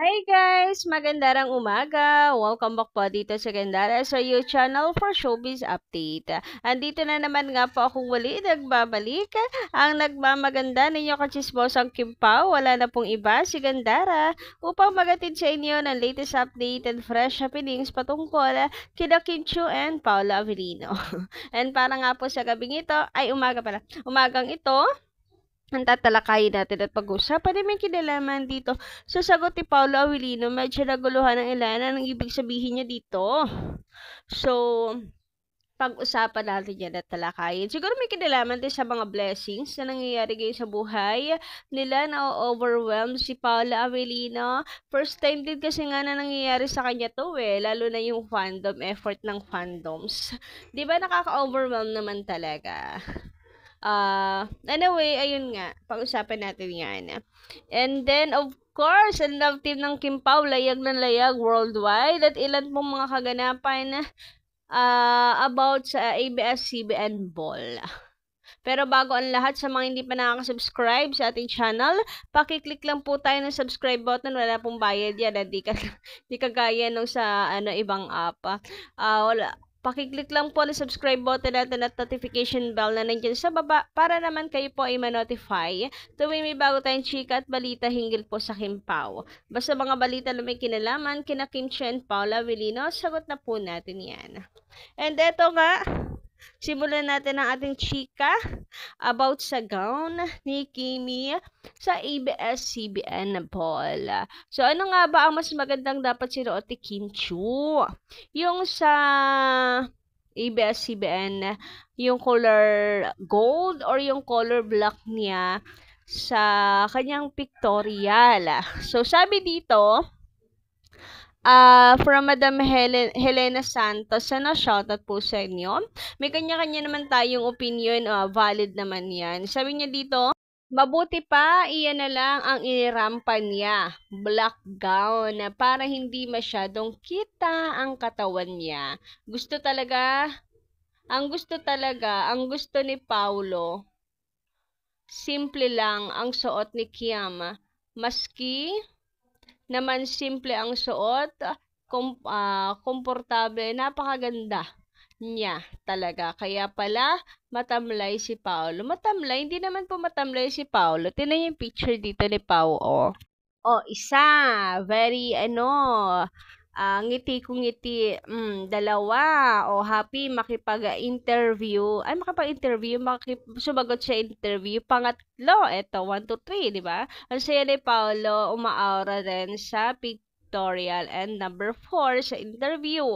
Hi guys! Magandang umaga! Welcome back po dito sa Gandara sa your channel for Showbiz Update. Andito na naman nga po akong muli nagbabalik. Ang nagmamaganda ninyo kachismosang Kim Pao, wala na pong iba si Gandara upang magatid sa inyo ng latest update and fresh happenings patungkol kina Kim Chiu and Paula Avellino. And para nga po sa gabing ito, umagang ito, ang tatalakayin natin at pag-usapan na may kinalaman dito. So, sagot ni Paolo Avellino, medyo naguluhan ng ilan. Anong ibig sabihin niya dito? So, pag-usapan natin yan at talakayin. Siguro may kinalaman din sa mga blessings na nangyayari ngayon sa buhay nila na overwhelmed si Paula Avellino. First time din kasi nga na nangyayari sa kanya to lalo na yung fandom, effort ng fandoms. Di ba nakaka-overwhelm naman talaga? Anyway, ayun nga, pag-usapan natin yan. And then, of course, ang love team ng Kim Pao, layag ng layag worldwide at ilan pong mga kaganapan about sa ABS-CBN Ball. Pero bago ang lahat, sa mga hindi pa nakaka-subscribe sa ating channel, pakiclick lang po tayo ng subscribe button. Wala pong bayad yan. Di kagaya nung sa ibang app. Pakiclick lang po ang subscribe button natin at notification bell na nandiyan sa baba para naman kayo po ay ma-notify tuwing may bago tayong chika at balita hinggil po sa Kim Pao. Basta mga balita na may kinalaman kina Kim Chiu and Paula Avellino, sagot na po natin yan. And eto nga, simulan natin ang ating chika about sa gown ni Kimi sa ABS-CBN Ball. So, ano nga ba ang mas magandang dapat sinuot ni Kim Chiu? Yung sa ABS-CBN, yung color gold or yung color black niya sa kanyang pictorial. So, sabi dito, from Madam Helena Santos, shoutout po sa inyo. May kanya-kanya naman tayong opinion, valid naman yan. Sabi niya dito, mabuti pa, iyan na lang ang inirampa niya, black gown, para hindi masyadong kita ang katawan niya. Ang gusto ni Paulo, simple lang ang suot ni Kim. Maski naman simple ang suot, komportable, napakaganda niya talaga. Kaya pala, matamlay si Paulo. Matamlay? Hindi naman po matamlay si Paulo. Tingnan yung picture dito ni Pao, isa. Very, ngiti kung ngiti. Dalawa. Happy makipag-interview. Sumagot sa interview. Pangatlo, eto, 1, 2, 3, di ba? Ang saya ni Paolo, umaaura din sa pictorial. And number 4, sa interview.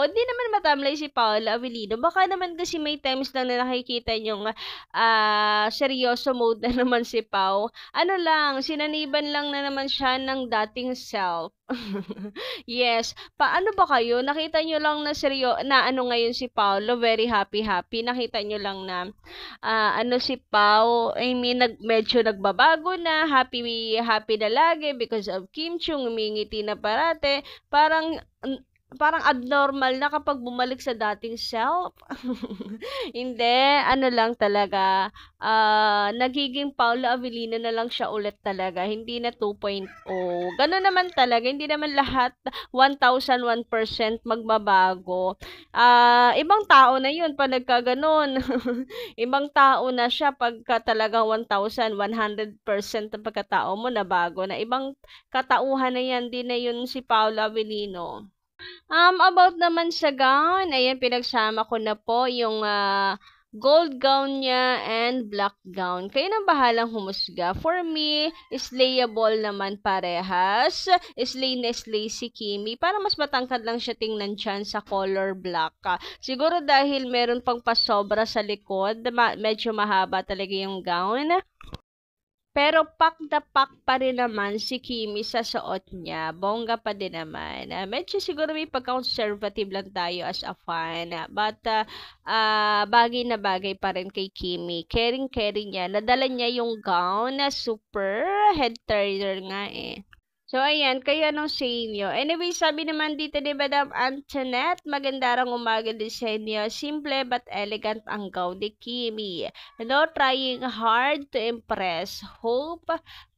Hindi naman matamlay si Paolo Avellino. Baka naman kasi may times lang na nakikita yung seryoso mode na naman si Pao. Sinaniban lang na naman siya ng dating self. Yes. Paano ba kayo? Nakita nyo lang na ngayon si Paolo, very happy. Nakita nyo lang na si Pao, medyo nagbabago na, happy na lagi because of Kim Chiu, umingiti na parate. Parang abnormal na kapag bumalik sa dating self. Hindi, lang talaga, nagiging Paula Avellino na lang siya ulit talaga, hindi na 2.0. Ganun naman talaga, hindi naman lahat 1,001% magbabago. Ibang tao na yun pa nagkaganon. Ibang tao na siya pagka talaga 1,100% ng pagkatao mo na bago na. Ibang katauhan na yan, din na yun si Paula Avellino. About naman sa gown, ayan, pinagsama ko na po yung gold gown niya and black gown. Kayo nang bahalang humusga. For me, slayable naman parehas. Slay na slay si Kimi. Para mas matangkad lang siya tingnan dyan sa color black. Siguro dahil meron pang pasobra sa likod, medyo mahaba talaga yung gown. Pero pak na pak pa rin naman si Kimi sa suot niya. Bongga pa din naman. Medyo siguro may pagka-conservative lang tayo as a fan. But bagay na bagay pa rin kay Kimi. Caring niya. Nadala niya yung gown na super head turner nga eh. So, ayan, kayo anong sa inyo? Anyway, sabi naman dito ni Madam Antoinette, magandang umaga din sa inyo. Simple but elegant ang gown ni Kimi. No trying hard to impress. Hope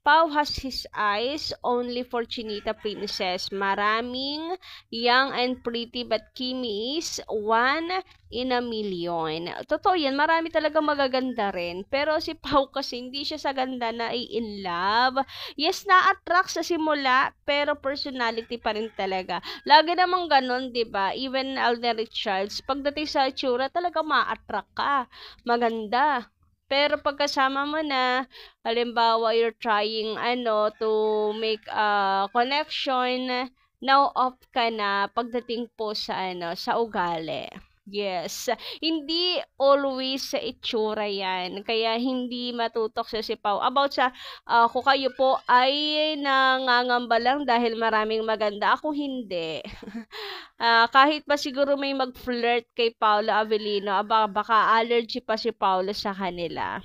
Pao has his eyes only for Chinita Princess. Maraming young and pretty but Kimi is one in a million. Totoo yan, marami talaga magaganda rin. Pero si Pao kasi hindi siya sa ganda na in love. Yes, na-attract sa simula, pero personality pa rin talaga. Lagi namang ganun, di ba? Even Alden Richards, pagdating sa itsura, talaga ma-attract ka. Maganda. Pero pagkasama mo na, halimbawa, you're trying to make a connection, now off ka na pagdating po sa sa ugali. Yes, hindi always sa itsura yan. Kaya hindi matutok sa si Pao. About sa kung kayo po ay nangangamba lang dahil maraming maganda, ako hindi. Kahit pa siguro may mag-flirt kay Paolo Avellino, baka allergy pa si Paolo sa kanila.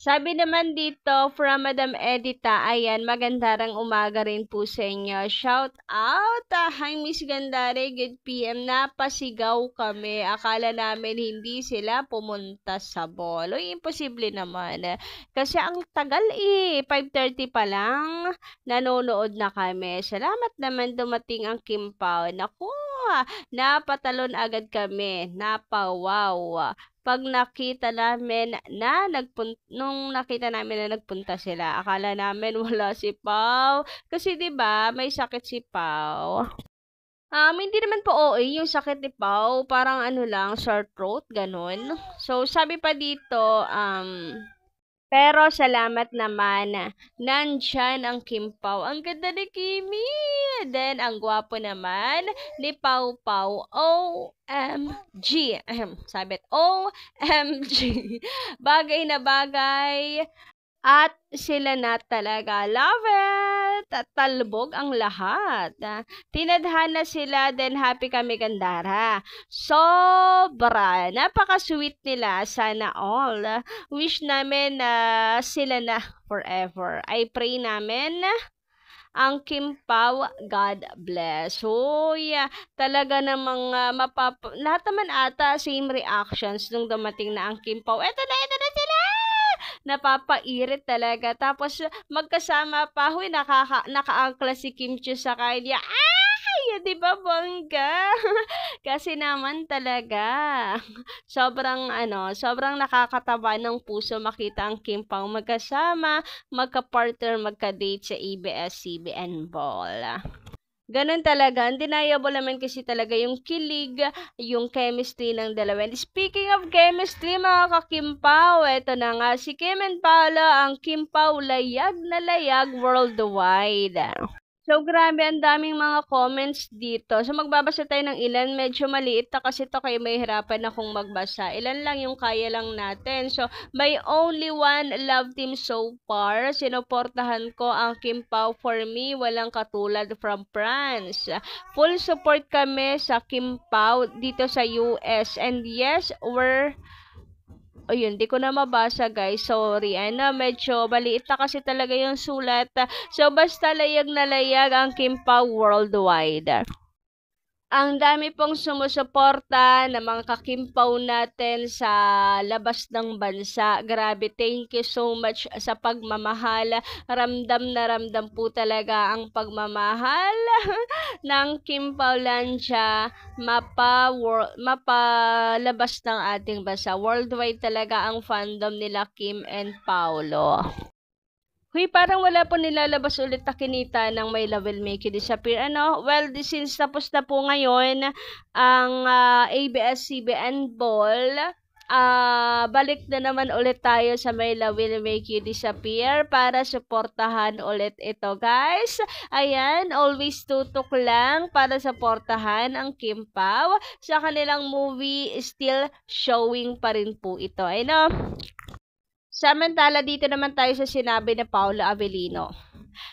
Sabi naman dito from Madam Edita, ayan, magandang umaga rin po sa inyo. Shout out! Hi Miss Gandare, good PM. Napasigaw kami. Akala namin hindi sila pumunta sa ball. Uy, imposible naman. Kasi ang tagal 5:30 pa lang. Nanonood na kami. Salamat naman dumating ang Kim Pao. Naku, napatalon agad kami. Napawaw. Pag nakita namin na nagpunta sila, akala namin wala si Pao. Kasi 'di ba, may sakit si Pao. Hindi naman po OA yung sakit ni Pao, parang lang, sore throat, ganun. So, sabi pa dito, pero salamat naman, nandyan ang Kim Pao. Ang ganda ni Kimi. Then, ang gwapo naman ni Pao Pao. OMG. Sabi, OMG. Bagay na bagay. At sila na talaga. Love it! At talbog ang lahat. Tinadhana sila, then happy kami Gandara. Sobra. Napaka-sweet nila. Sana all. Wish namin sila na forever. I pray namin ang Kim Pao, God bless. So, yeah, talaga namang lahat naman ata same reactions nung dumating na ang Kim Pao. Eto na sila! Napapairit talaga. Tapos, magkasama pa, naka-angkla si Kim Chiu sa kanya. Ay, di ba bongga? Kasi naman talaga, sobrang nakakataba ng puso makita ang Kim Pao magkasama, magka-partner, magka-date sa ABS-CBN Ball. Ganun talaga. Undeniable naman kasi talaga yung kilig, yung chemistry ng dalawa. And speaking of chemistry, mga ka-Kim Pao, eto na nga, si Kim and Paolo, ang Kim Pao layag na layag worldwide. So, grabe, ang daming mga comments dito. So, magbabasa tayo ng ilan. Medyo maliit na kasi ito kaya may hirapan akong magbasa. Ilan lang yung kaya lang natin. So, by only one love team so far, sinuportahan ko ang Kim Pao for me. Walang katulad from France. Full support kami sa Kim Pao dito sa US. And yes, ayun, di ko na mabasa guys. Sorry. Medyo maliit na kasi talaga yung sulat. So, basta layag na layag ang Kim Pao worldwide. Ang dami pong sumusuporta ng mga ka-Kim Pao natin sa labas ng bansa. Grabe, thank you so much sa pagmamahal. Ramdam na ramdam po talaga ang pagmamahal ng Kim Pao Lancha mapalabas ng ating bansa. Worldwide talaga ang fandom nila Kim and Paolo. Huy, parang wala po nilalabas ulit na kinita ng My Love Will Make You Disappear. Well, since tapos na po ngayon ang ABS-CBN Ball, balik na naman ulit tayo sa My Love Will Make You Disappear para suportahan ulit ito, guys. Ayan, always tutok lang para suportahan ang Kim Pao. Sa kanilang movie, still showing pa rin po ito. Samantala, dito naman tayo sa sinabi ni Paolo Avellino.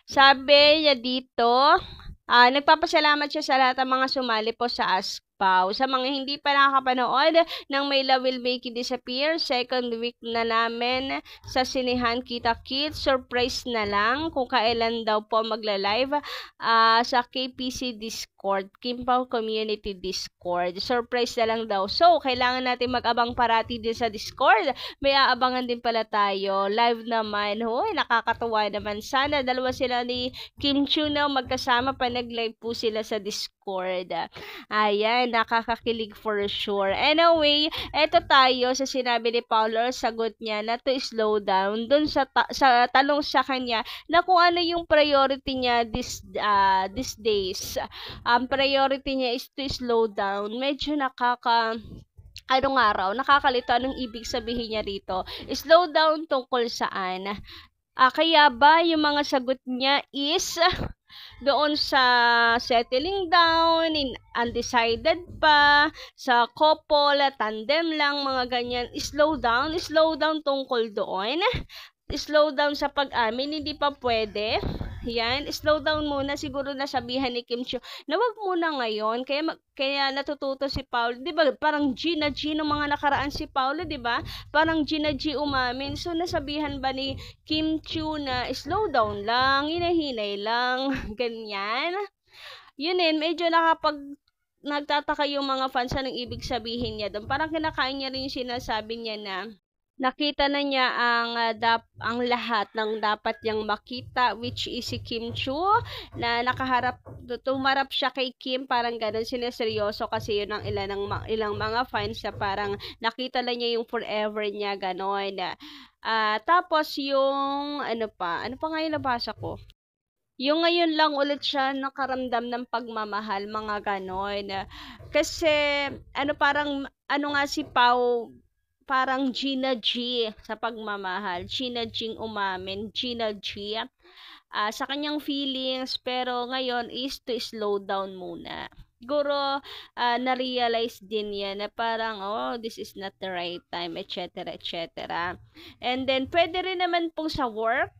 Sabi niya dito, nagpapasalamat siya sa lahat ng mga sumali po sa Ask Pau. Sa mga hindi pa nakakapanood ng My Love Will Make You Disappear, second week na namin sa Sinehan Kita Kids. Surprise na lang kung kailan daw po magla-live sa KPC Discord, Kim Pao Community Discord. Surprise na lang daw. So, kailangan natin mag-abang parati din sa Discord. May aabangan din pala tayo. Live naman. Hoy, nakakatuwa naman. Sana dalawa sila ni Kim Chuno magkasama pa nag-live po sila sa Discord. Ayan, nakakakilig for sure. Anyway, eto tayo sa sinabi ni Paulo, sagot niya na to slow down. Doon sa tanong sa kanya na kung ano yung priority niya these days. Priority niya is to slow down. Medyo nakakalito anong ibig sabihin niya rito. Slow down tungkol saan? Kaya ba yung mga sagot niya is doon sa settling down, undecided pa, sa couple, tandem lang, mga ganyan. Slow down tungkol doon. Slow down sa pag-amin, hindi pa pwede. Yan, slow down muna. Siguro nasabihan ni Kim Chiu na wag muna ngayon. Kaya natututo si Paulo. Diba, parang G ng mga nakaraan si Paulo, diba? Parang G umamin. So, nasabihan ba ni Kim Chiu na slow down lang, hinahinay lang, ganyan. Yun medyo nagtataka yung mga fans ng ibig sabihin niya doon. Parang kinakain niya rin yung sinasabi niya na nakita na niya ang lahat ng dapat niyang makita, which is si Kim Chu, na tumarap siya kay Kim, parang ganun, sineseryoso kasi yun ang ilang mga fans na parang nakita na niya yung forever niya, ganun. Tapos yung, ano pa nga yung nabasa ko? Yung ngayon lang ulit siya nakaramdam ng pagmamahal, mga ganon. Kasi, parang nga si Pau, parang Gina G sa pagmamahal. Gina G umamin. Gina G sa kanyang feelings. Pero ngayon is to slow down muna. Siguro, na-realize din yan na parang, this is not the right time, etc. And then, pwede rin naman pong sa work,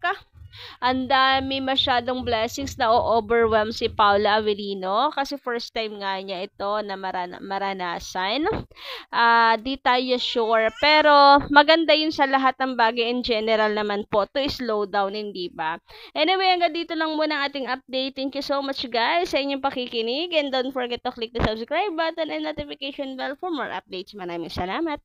ang dami masyadong blessings na o-overwhelm si Paula Avelino kasi first time nga niya ito na maranasan. Di tayo sure, pero maganda yun sa lahat ng bagay in general naman po to slow down, hindi ba? Anyway, hanggang dito lang muna ang ating update. Thank you so much guys sa inyong pakikinig and don't forget to click the subscribe button and notification bell for more updates. Maraming salamat!